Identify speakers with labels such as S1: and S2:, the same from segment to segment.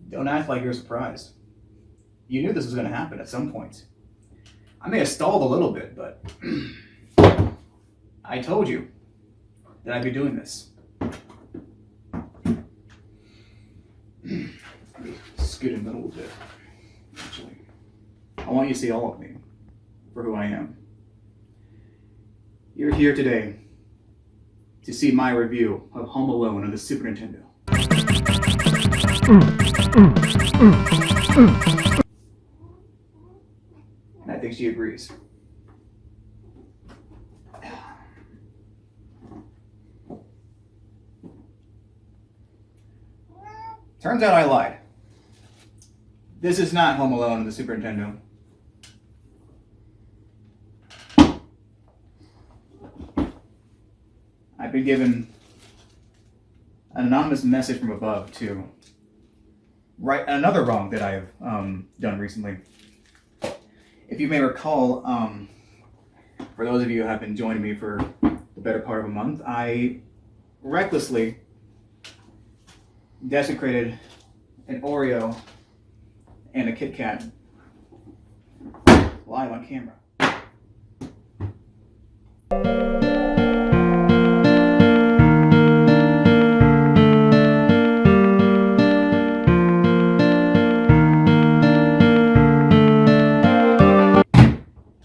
S1: Don't act like you're surprised. You knew this was going to happen at some point. I may have stalled a little bit, but I told you that I'd be doing this. Scoot in a little bit, actually. I want you to see all of me for who I am. You're here today to see my review of Home Alone on the Super Nintendo. And I think she agrees. Turns out I lied. This is not Home Alone on the Super Nintendo. I've been given an anonymous message from above to right another wrong that I've done recently. If you may recall, for those of you who have been joining me for the better part of a month, I recklessly desecrated an Oreo and a Kit Kat live on camera.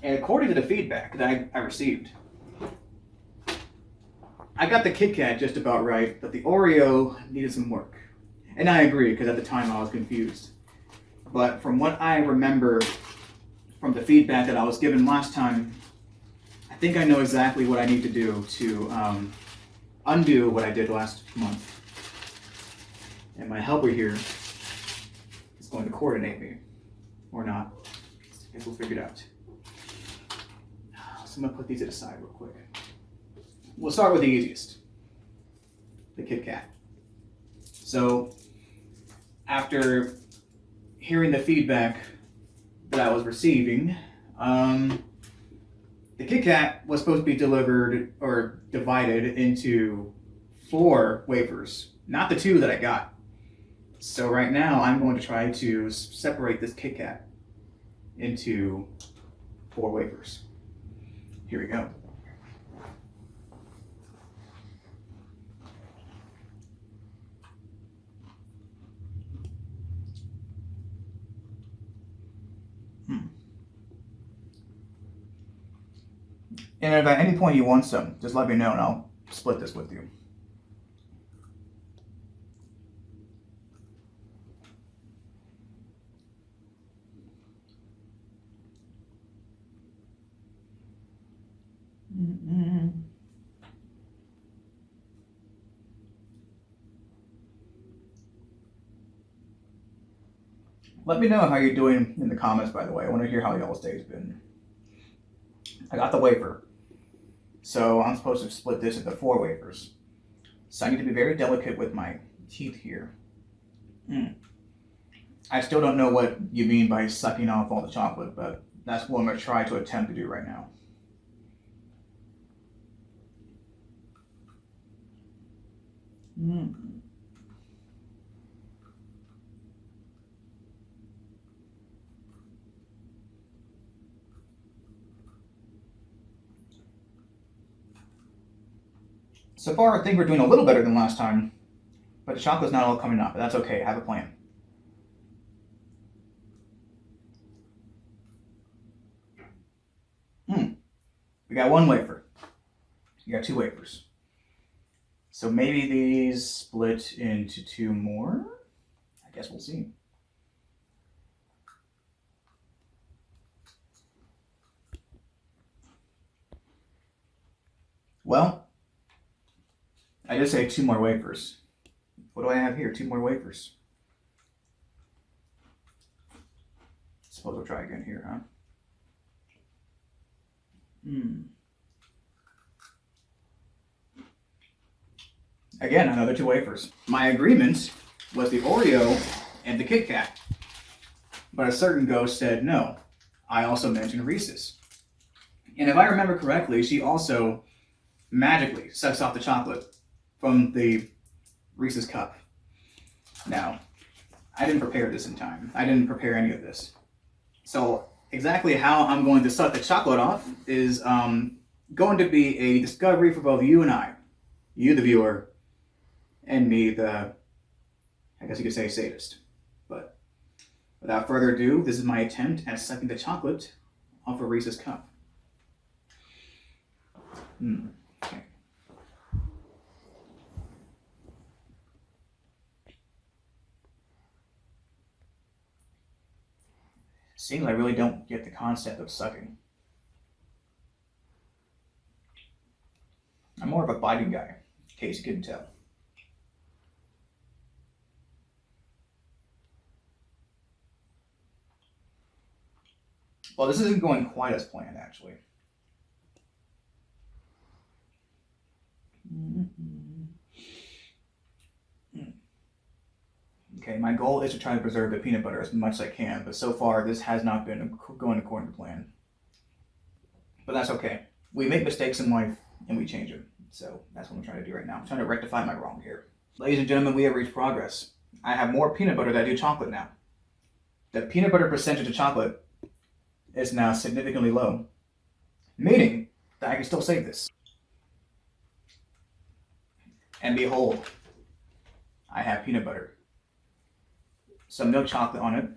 S1: According to the feedback that I received, I got the Kit Kat just about right, but the Oreo needed some work. And I agree, because at the time I was confused. But from what I remember from the feedback that I was given last time, I think I know exactly what I need to do to undo what I did last month. And my helper here is going to coordinate me. Or not. I guess we'll figure it out. So I'm going to put these to the side real quick. We'll start with the easiest. The Kit Kat. So, after hearing the feedback that I was receiving, the Kit Kat was supposed to be delivered or divided into 4 wafers, not the 2 that I got. So right now I'm going to try to separate this Kit Kat into 4 wafers. Here we go. And if at any point you want some, just let me know and I'll split this with you. Let me know how you're doing in the comments, by the way. I want to hear how y'all's day's been. I got the wafer. So I'm supposed to split this into 4 wafers. So I need to be very delicate with my teeth here. I still don't know what you mean by sucking off all the chocolate, but that's what I'm going to try to attempt to do right now. So far, I think we're doing a little better than last time, but the chocolate's not all coming up, but that's okay. I have a plan. We got 1 wafer. You got 2 wafers. So maybe these split into 2 more? I guess we'll see. Well, I just say 2 more wafers. What do I have here? 2 more wafers. Suppose we'll try again here, huh? Again, another 2 wafers. My agreement was the Oreo and the Kit Kat. But a certain ghost said no. I also mentioned Reese's. And if I remember correctly, she also magically sucks off the chocolate from the Reese's cup. Now, I didn't prepare this in time. I didn't prepare any of this. So exactly how I'm going to suck the chocolate off is going to be a discovery for both you and I. You, the viewer, and me, the, I guess you could say, sadist. But without further ado, this is my attempt at sucking the chocolate off a Reese's cup. Okay. Seems I really don't get the concept of sucking. I'm more of a biting guy, in case you couldn't tell. Well, this isn't going quite as planned, actually. Okay, my goal is to try to preserve the peanut butter as much as I can, but so far this has not been going according to plan. But that's okay. We make mistakes in life and we change them. So that's what I'm trying to do right now. I'm trying to rectify my wrong here. Ladies and gentlemen, we have reached progress. I have more peanut butter than I do chocolate now. The peanut butter percentage of chocolate is now significantly low, meaning that I can still save this. And behold, I have peanut butter. Some milk chocolate on it,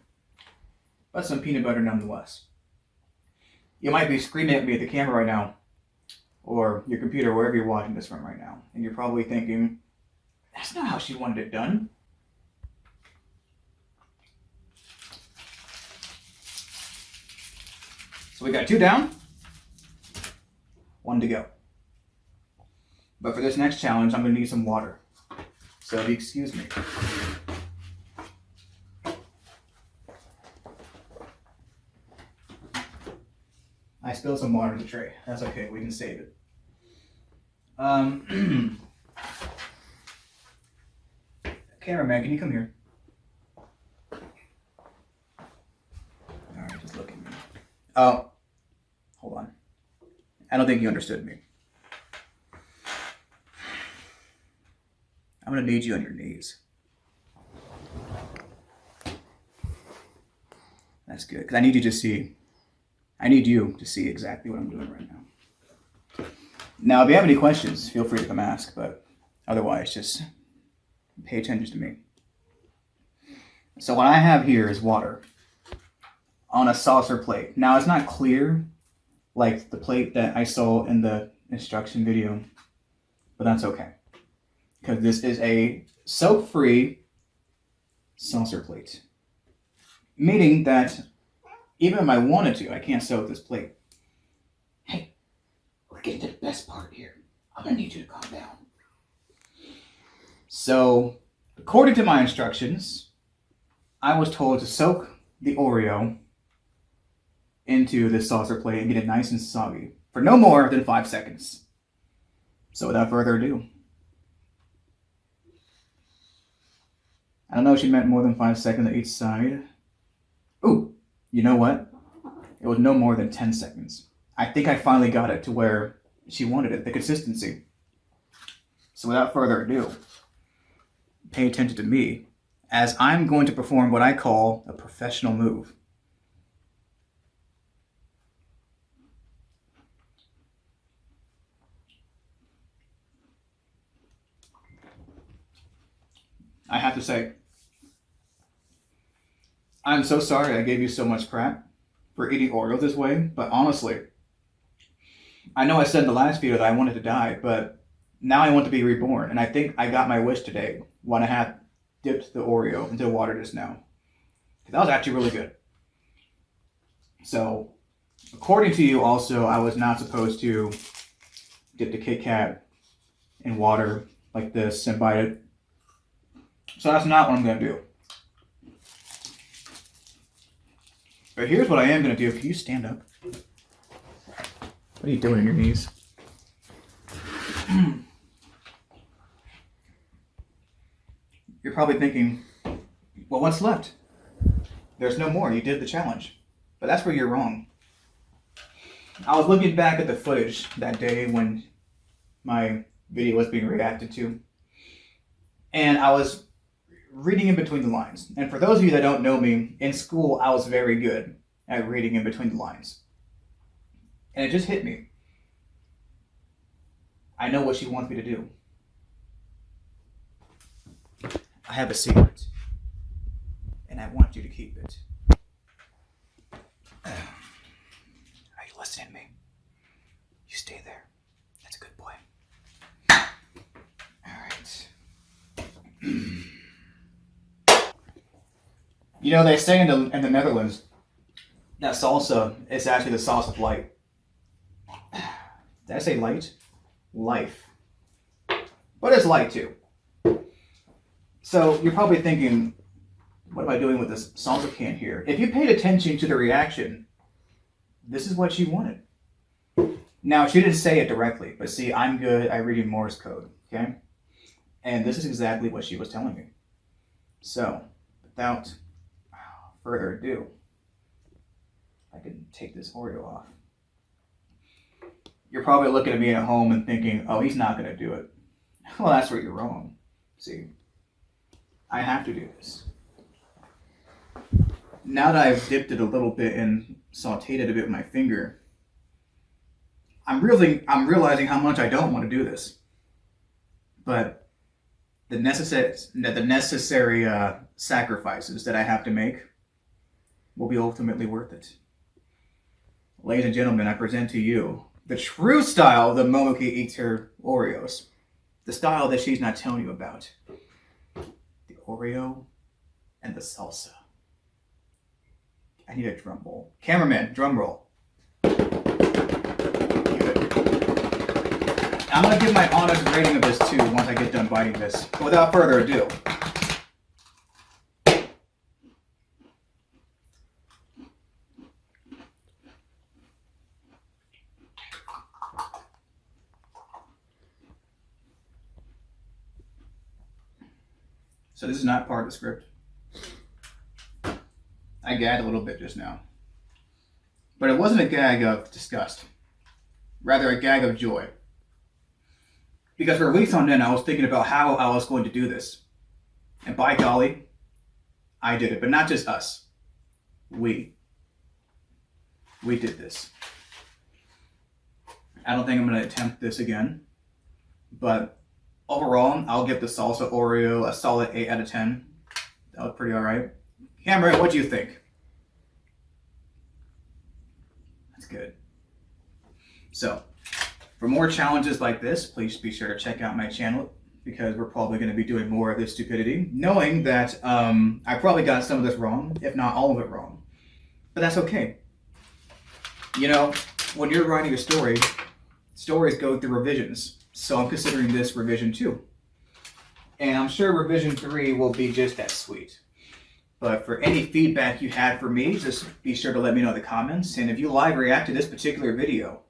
S1: but some peanut butter nonetheless. You might be screaming at me at the camera right now, or your computer, wherever you're watching this from right now, and you're probably thinking, that's not how she wanted it done. So we got 2 down, 1 to go. But for this next challenge, I'm going to need some water. So if you excuse me. I spilled some water in the tray. That's okay, we can save it. Cameraman, can you come here? Alright, just look at me. Oh, hold on. I don't think you understood me. I'm gonna need you on your knees. That's good, because I need you to see exactly what I'm doing right now. Now, if you have any questions, feel free to come ask, but otherwise, just pay attention to me. So what I have here is water on a saucer plate. Now, it's not clear like the plate that I saw in the instruction video, but that's okay, because this is a soap-free saucer plate, meaning that even if I wanted to, I can't soak this plate. Hey, we're getting to the best part here. I'm gonna need you to calm down. So, according to my instructions, I was told to soak the Oreo into this saucer plate and get it nice and soggy for no more than 5 seconds. So without further ado, I don't know if she meant more than 5 seconds on each side. Ooh, you know what? It was no more than 10 seconds. I think I finally got it to where she wanted it, the consistency. So without further ado, pay attention to me as I'm going to perform what I call a professional move. I have to say, I'm so sorry I gave you so much crap for eating Oreos this way, but honestly, I know I said in the last video that I wanted to die, but now I want to be reborn, and I think I got my wish today when I had dipped the Oreo into water just now. That was actually really good. So, according to you also, I was not supposed to dip the Kit Kat in water like this and bite it. So that's not what I'm going to do. But here's what I am going to do. Can you stand up? What are you doing on your knees? You're probably thinking, well, what's left? There's no more. You did the challenge. But that's where you're wrong. I was looking back at the footage that day when my video was being reacted to. And I was reading in between the lines. And for those of you that don't know me, in school I was very good at reading in between the lines. And it just hit me. I know what she wants me to do. I have a secret, and I want you to keep it. Are you listening to me? You stay there. That's a good boy. Alright. You know, they say in the Netherlands that salsa is actually the sauce of light. Did I say light? Life. But it's light too. So you're probably thinking, what am I doing with this salsa can here? If you paid attention to the reaction, this is what she wanted. Now, she didn't say it directly, but see, I'm good at reading Morse code, okay? And this is exactly what she was telling me. So, without further ado, I can take this Oreo off. You're probably looking at me at home and thinking, oh, he's not going to do it. Well, that's where you're wrong. See, I have to do this. Now that I've dipped it a little bit and sauteed it a bit with my finger, I'm realizing how much I don't want to do this. But the necessary sacrifices that I have to make will be ultimately worth it. Ladies and gentlemen, I present to you the true style the mom0ki eats her Oreos. The style that she's not telling you about. The Oreo and the salsa. I need a drum roll. Cameraman, drum roll. Good. I'm going to give my honest rating of this too once I get done biting this. Without further ado. So this is not part of the script. I gagged a little bit just now. But it wasn't a gag of disgust. Rather a gag of joy. Because for weeks on end, I was thinking about how I was going to do this. And by golly, I did it. But not just us. We did this. I don't think I'm going to attempt this again. But overall, I'll give the salsa Oreo a solid 8 out of 10. That was pretty alright. Cameron, what do you think? That's good. So, for more challenges like this, please be sure to check out my channel because we're probably going to be doing more of this stupidity, knowing that I probably got some of this wrong, if not all of it wrong. But that's okay. You know, when you're writing a story, stories go through revisions. So I'm considering this revision 2. And I'm sure revision 3 will be just as sweet. But for any feedback you had for me, just be sure to let me know in the comments. And if you live react to this particular video,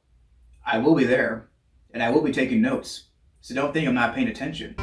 S1: I will be there. And I will be taking notes. So don't think I'm not paying attention.